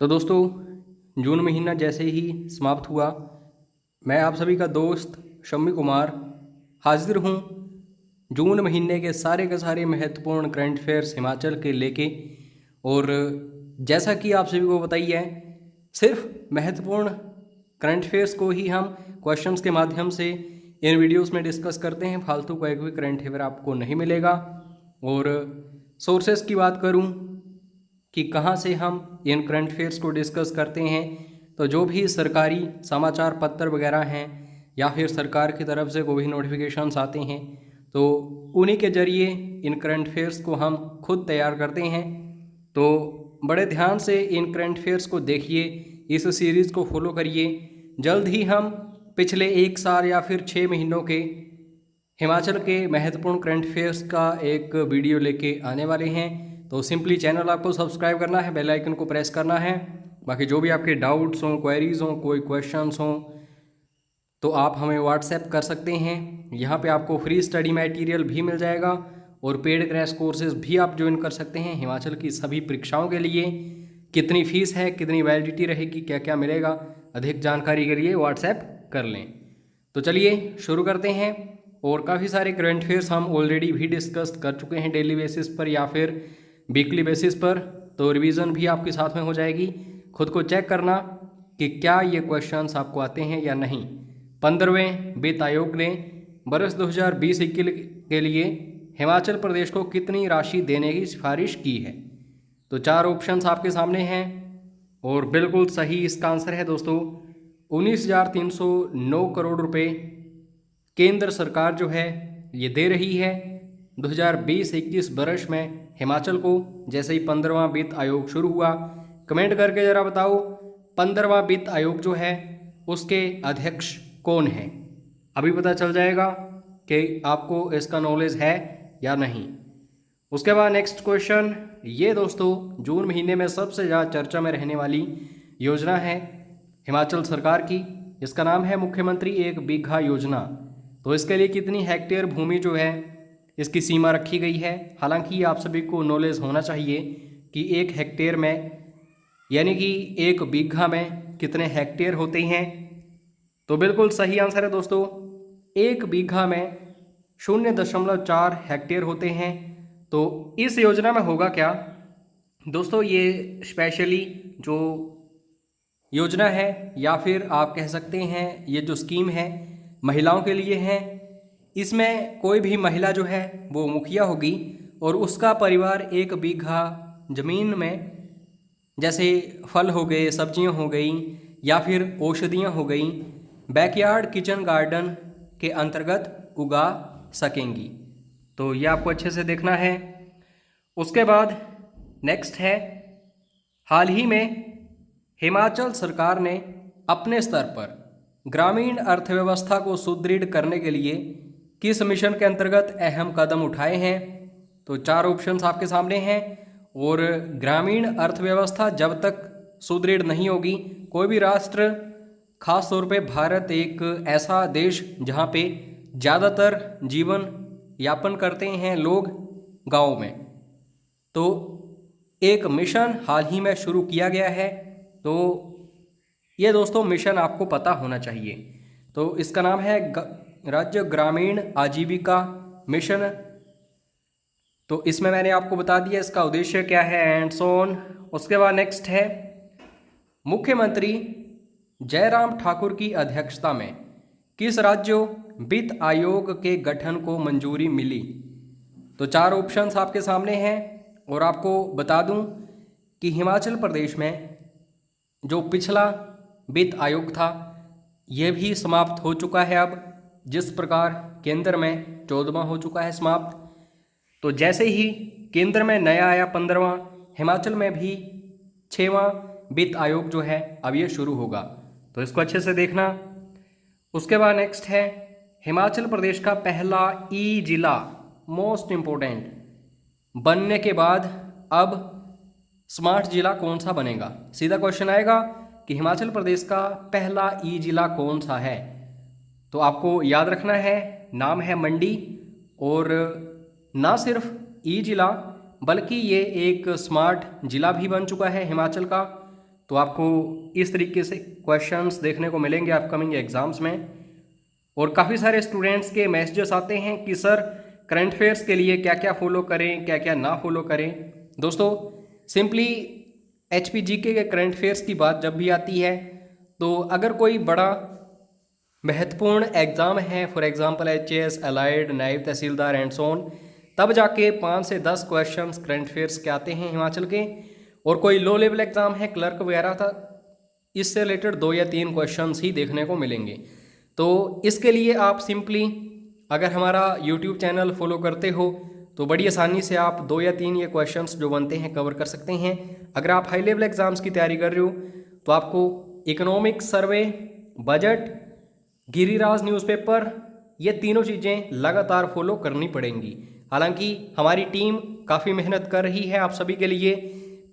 तो दोस्तों, जून महीना जैसे ही समाप्त हुआ, मैं आप सभी का दोस्त शम्मी कुमार हाजिर हूँ जून महीने के सारे महत्वपूर्ण करंट अफेयर्स हिमाचल के लेके। और जैसा कि आप सभी को बताइए है, सिर्फ महत्वपूर्ण करंट अफेयर्स को ही हम क्वेश्चंस के माध्यम से इन वीडियोस में डिस्कस करते हैं। फालतू का एक भी करंट अफेयर आपको नहीं मिलेगा। और सोर्सेस की बात करूं कि कहाँ से हम इन करंट अफेयर्स को डिस्कस करते हैं, तो जो भी सरकारी समाचार पत्र वगैरह हैं या फिर सरकार की तरफ से कोई भी नोटिफिकेशंस आते हैं, तो उन्हीं के जरिए इन करंट अफेयर्स को हम खुद तैयार करते हैं। तो बड़े ध्यान से इन करंट अफेयर्स को देखिए, इस सीरीज़ को फॉलो करिए। जल्द ही हम पिछले 1 साल या फिर 6 महीनों के हिमाचल के महत्वपूर्ण करंट अफेयर्स का एक वीडियो लेके आने वाले हैं। तो सिंपली चैनल आपको सब्सक्राइब करना है, बेल आइकन को प्रेस करना है। बाकी जो भी आपके डाउट्स हों, क्वेरीज हों, कोई क्वेश्चंस हों, तो आप हमें व्हाट्सएप कर सकते हैं। यहाँ पे आपको फ्री स्टडी मटेरियल भी मिल जाएगा और पेड क्रैश कोर्सेज भी आप ज्वाइन कर सकते हैं हिमाचल की सभी परीक्षाओं के लिए। कितनी फ़ीस है, कितनी वैलिडिटी रहेगी, क्या क्या मिलेगा, अधिक जानकारी के लिए व्हाट्सएप कर लें। तो चलिए शुरू करते हैं। और काफ़ी सारे करंट अफेयर्स हम ऑलरेडी भी डिस्कस कर चुके हैं डेली बेसिस पर या फिर वीकली बेसिस पर, तो रिवीजन भी आपके साथ में हो जाएगी। खुद को चेक करना कि क्या ये क्वेश्चंस आपको आते हैं या नहीं। 15वें वित्त आयोग ने वर्ष 2020-21 के लिए हिमाचल प्रदेश को कितनी राशि देने की सिफारिश की है। तो 4 ऑप्शंस आपके सामने हैं और बिल्कुल सही इसका आंसर है दोस्तों 19,309 करोड़ रुपए केंद्र सरकार जो है ये दे रही है 2020-21 वर्ष में हिमाचल को, जैसे ही 15वां वित्त आयोग शुरू हुआ। कमेंट करके ज़रा बताओ 15वां वित्त आयोग जो है उसके अध्यक्ष कौन है। अभी पता चल जाएगा कि आपको इसका नॉलेज है या नहीं। उसके बाद नेक्स्ट क्वेश्चन, ये दोस्तों जून महीने में सबसे ज़्यादा चर्चा में रहने वाली योजना है हिमाचल सरकार की। इसका नाम है मुख्यमंत्री 1 बीघा योजना। तो इसके लिए कितनी हेक्टेयर भूमि जो है इसकी सीमा रखी गई है। हालांकि आप सभी को नॉलेज होना चाहिए कि 1 हेक्टेयर में यानी कि 1 बीघा में कितने हेक्टेयर होते हैं। तो बिल्कुल सही आंसर है दोस्तों, 1 बीघा में 0.4 हेक्टेयर होते हैं। तो इस योजना में होगा क्या दोस्तों, ये स्पेशली जो योजना है या फिर आप कह सकते हैं ये जो स्कीम है महिलाओं के लिए है। इसमें कोई भी महिला जो है वो मुखिया होगी और उसका परिवार 1 बीघा ज़मीन में जैसे फल हो गए, सब्जियां हो गई या फिर औषधियां हो गई, बैकयार्ड किचन गार्डन के अंतर्गत उगा सकेंगी। तो ये आपको अच्छे से देखना है। उसके बाद नेक्स्ट है, हाल ही में हिमाचल सरकार ने अपने स्तर पर ग्रामीण अर्थव्यवस्था को सुदृढ़ करने के लिए किस मिशन के अंतर्गत अहम कदम उठाए हैं। तो 4 ऑप्शंस आपके सामने हैं। और ग्रामीण अर्थव्यवस्था जब तक सुदृढ़ नहीं होगी, कोई भी राष्ट्र, खास तौर पे भारत एक ऐसा देश जहाँ पे ज़्यादातर जीवन यापन करते हैं लोग गाँव में, तो एक मिशन हाल ही में शुरू किया गया है। तो ये दोस्तों मिशन आपको पता होना चाहिए। तो इसका नाम है राज्य ग्रामीण आजीविका मिशन। तो इसमें मैंने आपको बता दिया इसका उद्देश्य क्या है एंड सो ऑन। उसके बाद नेक्स्ट है, मुख्यमंत्री जयराम ठाकुर की अध्यक्षता में किस राज्य वित्त आयोग के गठन को मंजूरी मिली। तो 4 ऑप्शंस आपके सामने हैं और आपको बता दूं कि हिमाचल प्रदेश में जो पिछला वित्त आयोग था यह भी समाप्त हो चुका है। अब जिस प्रकार केंद्र में 14वां हो चुका है समाप्त, तो जैसे ही केंद्र में नया आया 15वां, हिमाचल में भी 6वां वित्त आयोग जो है अब ये शुरू होगा। तो इसको अच्छे से देखना। उसके बाद नेक्स्ट है, हिमाचल प्रदेश का पहला ई जिला, मोस्ट इम्पोर्टेंट, बनने के बाद अब स्मार्ट जिला कौन सा बनेगा। सीधा क्वेश्चन आएगा कि हिमाचल प्रदेश का पहला ई जिला कौन सा है। तो आपको याद रखना है, नाम है मंडी। और ना सिर्फ ई जिला बल्कि ये एक स्मार्ट जिला भी बन चुका है हिमाचल का। तो आपको इस तरीके से क्वेश्चंस देखने को मिलेंगे अपकमिंग एग्जाम्स में। और काफ़ी सारे स्टूडेंट्स के मैसेजेस आते हैं कि सर करंट अफेयर्स के लिए क्या क्या फॉलो करें, क्या क्या ना फॉलो करें। दोस्तों सिंपली HPGK के करंट अफेयर्स की बात जब भी आती है तो अगर कोई बड़ा महत्वपूर्ण एग्ज़ाम है, फॉर एग्जांपल HS, अलाइड, नायब तहसीलदार एंड सोन, तब जाके 5 से 10 क्वेश्चंस करंट अफेयर्स के आते हैं हिमाचल के। और कोई लो लेवल एग्ज़ाम है क्लर्क वगैरह था, इससे रिलेटेड 2 या 3 क्वेश्चंस ही देखने को मिलेंगे। तो इसके लिए आप सिंपली अगर हमारा यूट्यूब चैनल फॉलो करते हो तो बड़ी आसानी से आप 2 या 3 ये क्वेश्चंस जो बनते हैं कवर कर सकते हैं। अगर आप हाई लेवल एग्ज़ाम्स की तैयारी कर रहे हो तो आपको economic survey, budget, Giriraj newspaper, ये तीनों चीज़ें लगातार फॉलो करनी पड़ेंगी। हालांकि हमारी टीम काफ़ी मेहनत कर रही है आप सभी के लिए।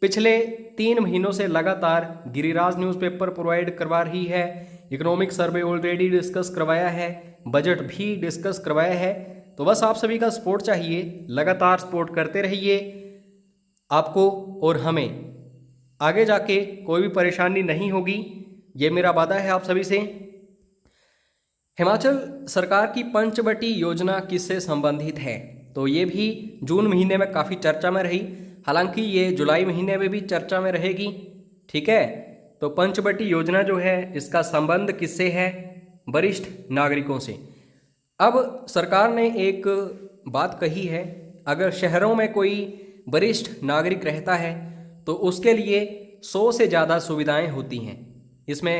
पिछले 3 महीनों से लगातार गिरिराज न्यूज़पेपर प्रोवाइड करवा रही है, इकोनॉमिक सर्वे ऑलरेडी डिस्कस करवाया है, बजट भी डिस्कस करवाया है। तो बस आप सभी का सपोर्ट चाहिए, लगातार सपोर्ट करते रहिए। आपको और हमें आगे जाके कोई भी परेशानी नहीं होगी, ये मेरा वादा है आप सभी से। हिमाचल सरकार की पंचवटी योजना किससे संबंधित है? तो ये भी जून महीने में काफ़ी चर्चा में रही, हालांकि ये जुलाई महीने में भी चर्चा में रहेगी। ठीक है, तो पंचवटी योजना जो है इसका संबंध किससे है? वरिष्ठ नागरिकों से। अब सरकार ने एक बात कही है, अगर शहरों में कोई वरिष्ठ नागरिक रहता है तो उसके लिए 100 से ज़्यादा सुविधाएं होती हैं। इसमें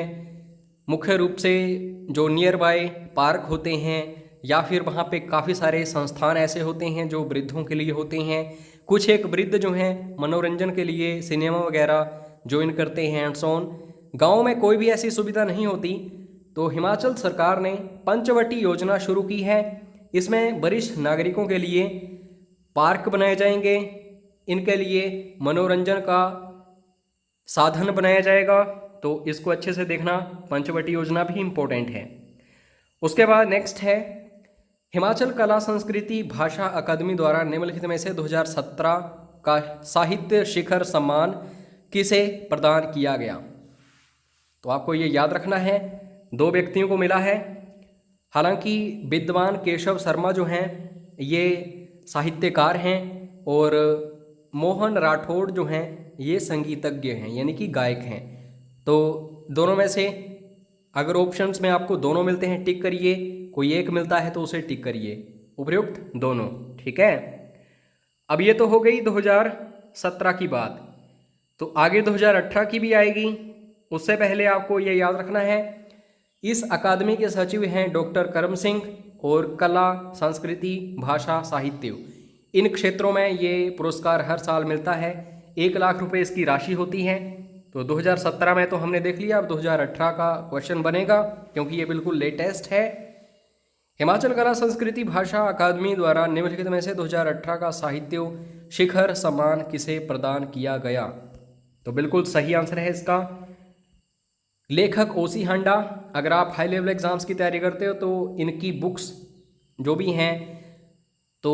मुख्य रूप से जो नियर बाय पार्क होते हैं या फिर वहाँ पे काफ़ी सारे संस्थान ऐसे होते हैं जो वृद्धों के लिए होते हैं। कुछ एक वृद्ध जो हैं मनोरंजन के लिए सिनेमा वगैरह ज्वाइन करते हैं एंड सो ऑन। गाँव में कोई भी ऐसी सुविधा नहीं होती, तो हिमाचल सरकार ने पंचवटी योजना शुरू की है। इसमें वरिष्ठ नागरिकों के लिए पार्क बनाए जाएंगे, इनके लिए मनोरंजन का साधन बनाया जाएगा। तो इसको अच्छे से देखना, पंचवटी योजना भी इम्पोर्टेंट है। उसके बाद नेक्स्ट है हिमाचल कला संस्कृति भाषा अकादमी द्वारा निम्नलिखित में से 2017 का साहित्य शिखर सम्मान किसे प्रदान किया गया? तो आपको ये याद रखना है, 2 व्यक्तियों को मिला है। हालांकि विद्वान केशव शर्मा जो हैं ये साहित्यकार हैं और मोहन राठौड़ जो हैं ये संगीतज्ञ हैं, यानी कि गायक हैं। तो दोनों में से अगर ऑप्शंस में आपको दोनों मिलते हैं टिक करिए, कोई एक मिलता है तो उसे टिक करिए, उपयुक्त दोनों। ठीक है, अब ये तो हो गई 2017 की बात, तो आगे 2018 की भी आएगी। उससे पहले आपको ये याद रखना है, इस अकादमी के सचिव हैं डॉक्टर करम सिंह और कला संस्कृति भाषा साहित्य, इन क्षेत्रों में ये पुरस्कार हर साल मिलता है। 1 लाख रुपए इसकी राशि होती है। तो 2017 में तो हमने देख लिया, अब 2018 का क्वेश्चन बनेगा क्योंकि ये बिल्कुल लेटेस्ट है। हिमाचल कला संस्कृति भाषा अकादमी द्वारा निम्नलिखित में से 2018 का साहित्य शिखर सम्मान किसे प्रदान किया गया? तो बिल्कुल सही आंसर है इसका लेखक ओसी हांडा। अगर आप हाई लेवल एग्जाम्स की तैयारी करते हो तो इनकी बुक्स जो भी हैं तो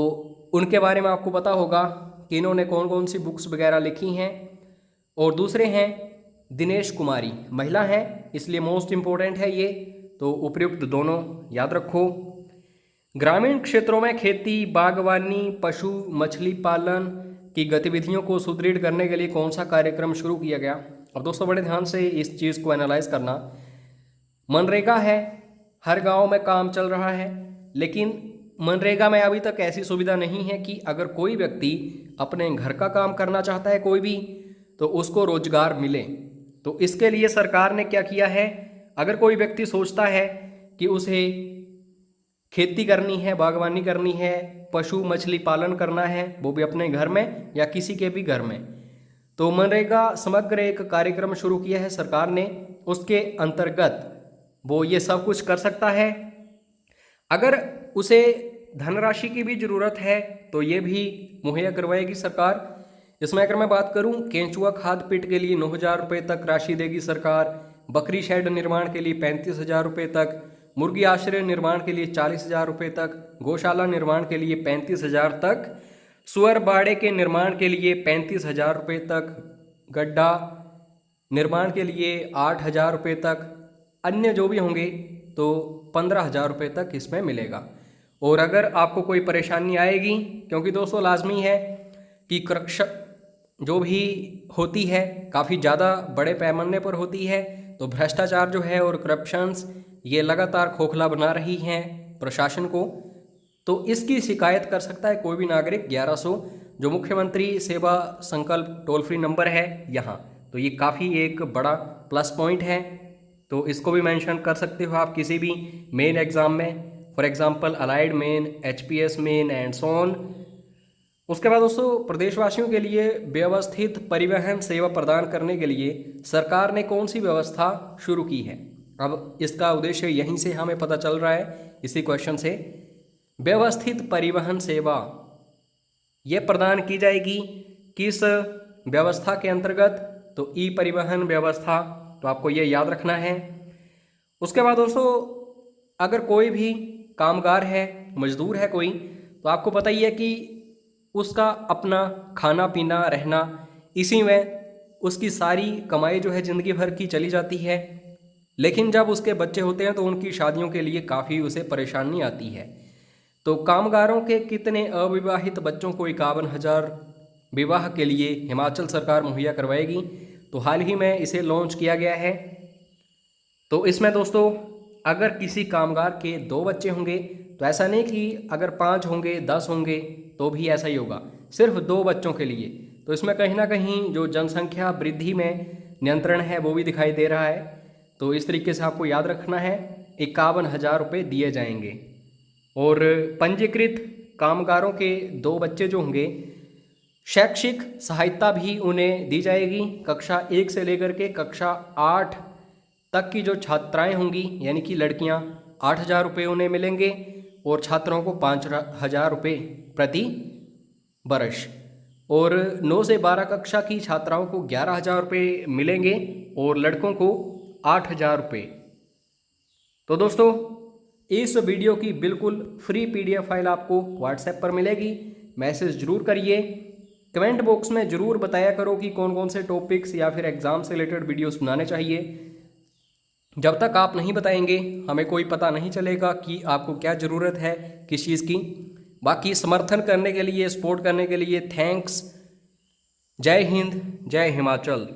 उनके बारे में आपको पता होगा कि इन्होंने कौन कौन सी बुक्स वगैरह लिखी हैं। और दूसरे हैं दिनेश कुमारी, महिला हैं, इसलिए मोस्ट इम्पोर्टेंट है ये, तो उपयुक्त दोनों याद रखो। ग्रामीण क्षेत्रों में खेती, बागवानी, पशु मछली पालन की गतिविधियों को सुदृढ़ करने के लिए कौन सा कार्यक्रम शुरू किया गया? अब दोस्तों बड़े ध्यान से इस चीज़ को एनालाइज करना। मनरेगा है, हर गांव में काम चल रहा है, लेकिन मनरेगा में अभी तक ऐसी सुविधा नहीं है कि अगर कोई व्यक्ति अपने घर का काम करना चाहता है कोई भी, तो उसको रोजगार मिले। तो इसके लिए सरकार ने क्या किया है, अगर कोई व्यक्ति सोचता है कि उसे खेती करनी है, बागवानी करनी है, पशु मछली पालन करना है, वो भी अपने घर में या किसी के भी घर में, तो मनरेगा समग्र एक कार्यक्रम शुरू किया है सरकार ने। उसके अंतर्गत वो ये सब कुछ कर सकता है। अगर उसे धनराशि की भी ज़रूरत है तो ये भी मुहैया करवाएगी सरकार। इसमें अगर मैं बात करूं, केंचुआ खाद पिट के लिए 9,000 रुपये तक राशि देगी सरकार, बकरी शेड निर्माण के लिए 35,000 रुपये तक, मुर्गी आश्रय निर्माण के लिए 40,000 रुपये तक, गौशाला निर्माण के लिए 35,000 तक, सुअर बाड़े के निर्माण के लिए 35,000 रुपये तक, गड्ढा निर्माण के लिए 8,000 रुपये तक, अन्य जो भी होंगे तो 15,000 रुपये तक इसमें मिलेगा। और अगर आपको कोई परेशानी आएगी, क्योंकि दोस्तों लाजमी है कि करप्शन जो भी होती है काफ़ी ज़्यादा बड़े पैमाने पर होती है, तो भ्रष्टाचार जो है और करप्शंस ये लगातार खोखला बना रही हैं प्रशासन को, तो इसकी शिकायत कर सकता है कोई भी नागरिक 1100 जो मुख्यमंत्री सेवा संकल्प टोल फ्री नंबर है यहाँ। तो ये काफ़ी एक बड़ा प्लस पॉइंट है, तो इसको भी मेंशन कर सकते हो आप किसी भी मेन एग्ज़ाम में, for example allied main, HPS main and so on. उसके बाद दोस्तों प्रदेशवासियों के लिए व्यवस्थित परिवहन सेवा प्रदान करने के लिए सरकार ने कौन सी व्यवस्था शुरू की है। अब इसका उद्देश्य यहीं से हमें पता चल रहा है इसी क्वेश्चन से। व्यवस्थित परिवहन सेवा ये प्रदान की जाएगी किस व्यवस्था के अंतर्गत, तो ई परिवहन व्यवस्था, तो आपको ये याद रखना है। उसके बाद दोस्तों अगर कोई भी कामगार है, मजदूर है कोई, तो आपको पता ही है कि उसका अपना खाना पीना रहना इसी में उसकी सारी कमाई जो है ज़िंदगी भर की चली जाती है। लेकिन जब उसके बच्चे होते हैं तो उनकी शादियों के लिए काफ़ी उसे परेशानी आती है। तो कामगारों के कितने अविवाहित बच्चों को 51,000 विवाह के लिए हिमाचल सरकार मुहैया करवाएगी। तो हाल ही में इसे लॉन्च किया गया है। तो इसमें दोस्तों अगर किसी कामगार के 2 बच्चे होंगे, तो ऐसा नहीं कि अगर 5 होंगे 10 होंगे तो भी ऐसा ही होगा, सिर्फ 2 बच्चों के लिए। तो इसमें कहीं ना कहीं जो जनसंख्या वृद्धि में नियंत्रण है वो भी दिखाई दे रहा है। तो इस तरीके से आपको याद रखना है, 51,000 रुपये दिए जाएंगे। और पंजीकृत कामगारों के 2 बच्चे जो होंगे, शैक्षिक सहायता भी उन्हें दी जाएगी। कक्षा 1 से लेकर के कक्षा 8 तक की जो छात्राएं होंगी, यानी कि लड़कियां, 8,000 रुपये उन्हें मिलेंगे और छात्रों को 5,000 रुपये प्रति वर्ष। और 9 से 12 कक्षा की छात्राओं को 11,000 रुपये मिलेंगे और लड़कों को 8,000 रुपये। तो दोस्तों इस वीडियो की बिल्कुल फ्री PDF फाइल आपको व्हाट्सएप पर मिलेगी, मैसेज ज़रूर करिए। कमेंट बॉक्स में ज़रूर बताया करो कि कौन कौन से टॉपिक्स या फिर एग्ज़ाम से रिलेटेड वीडियोस बनाने चाहिए। जब तक आप नहीं बताएंगे हमें कोई पता नहीं चलेगा कि आपको क्या ज़रूरत है किस चीज़ की। बाकी समर्थन करने के लिए, सपोर्ट करने के लिए थैंक्स। जय हिंद, जय हिमाचल।